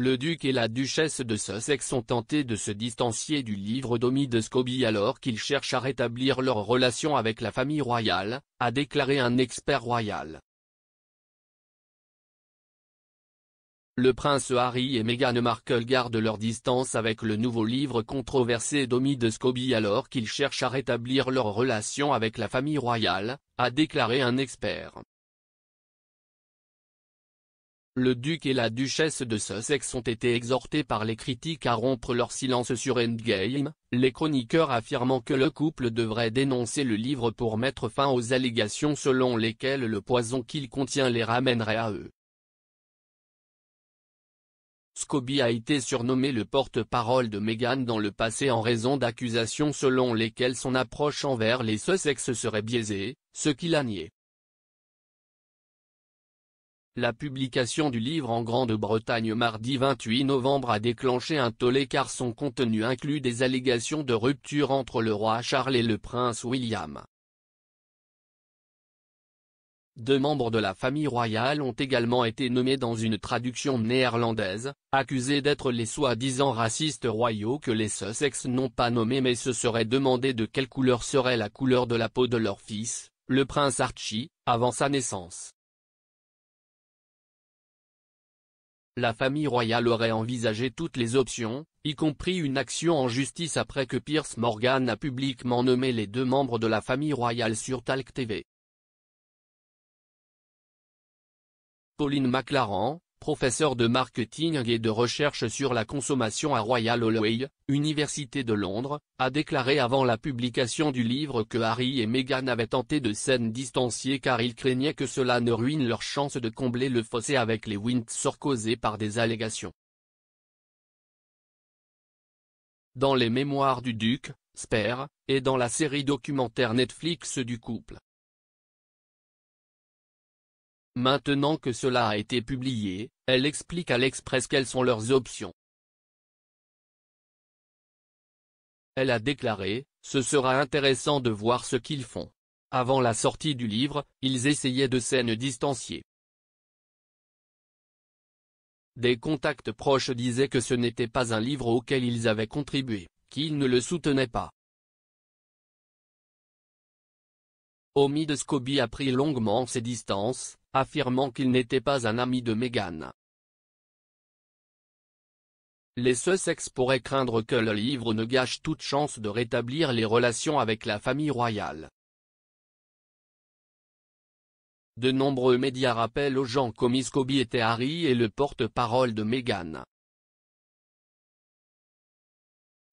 Le duc et la duchesse de Sussex ont tenté de se distancier du livre d'Omid Scobie alors qu'ils cherchent à rétablir leur relation avec la famille royale, a déclaré un expert royal. Le prince Harry et Meghan Markle gardent leur distance avec le nouveau livre controversé d'Omid Scobie alors qu'ils cherchent à rétablir leur relation avec la famille royale, a déclaré un expert. Le duc et la duchesse de Sussex ont été exhortés par les critiques à rompre leur silence sur Endgame, les chroniqueurs affirmant que le couple devrait dénoncer le livre pour mettre fin aux allégations selon lesquelles le poison qu'il contient les ramènerait à eux. Scobie a été surnommé le porte-parole de Meghan dans le passé en raison d'accusations selon lesquelles son approche envers les Sussex serait biaisée, ce qu'il a nié. La publication du livre en Grande-Bretagne mardi 28 novembre a déclenché un tollé car son contenu inclut des allégations de rupture entre le roi Charles et le prince William. Deux membres de la famille royale ont également été nommés dans une traduction néerlandaise, accusés d'être les soi-disant racistes royaux que les Sussex n'ont pas nommés mais se seraient demandé de quelle couleur serait la couleur de la peau de leur fils, le prince Archie, avant sa naissance. La famille royale aurait envisagé toutes les options, y compris une action en justice après que Piers Morgan a publiquement nommé les deux membres de la famille royale sur Talk TV. Pauline McLaren, professeure de marketing et de recherche sur la consommation à Royal Holloway, Université de Londres, a déclaré avant la publication du livre que Harry et Meghan avaient tenté de s'en distancier car ils craignaient que cela ne ruine leur chance de combler le fossé avec les Windsor causé par des allégations. Dans les mémoires du duc, Spare, et dans la série documentaire Netflix du couple. Maintenant que cela a été publié, elle explique à l'Express quelles sont leurs options. Elle a déclaré, « Ce sera intéressant de voir ce qu'ils font. » Avant la sortie du livre, ils essayaient de s'en distancier. Des contacts proches disaient que ce n'était pas un livre auquel ils avaient contribué, qu'ils ne le soutenaient pas. Omid Scobie a pris longuement ses distances, affirmant qu'il n'était pas un ami de Meghan. Les Sussex pourraient craindre que le livre ne gâche toute chance de rétablir les relations avec la famille royale. De nombreux médias rappellent aux gens qu'Omid Scobie était Harry et le porte-parole de Meghan.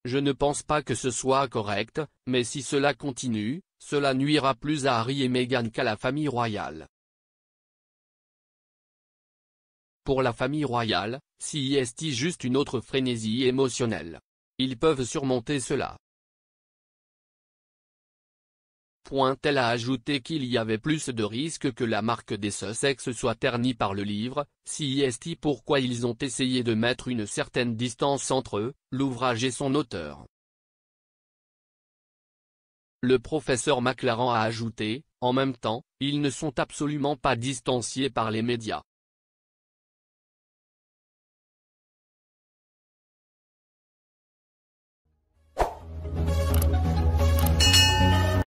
Je ne pense pas que ce soit correct, mais si cela continue, cela nuira plus à Harry et Meghan qu'à la famille royale. Pour la famille royale, c'est juste une autre frénésie émotionnelle. Ils peuvent surmonter cela. Elle a ajouté qu'il y avait plus de risques que la marque des Sussex soit ternie par le livre, pourquoi ils ont essayé de mettre une certaine distance entre eux, l'ouvrage et son auteur. Le professeur McLaren a ajouté, en même temps, ils ne sont absolument pas distanciés par les médias.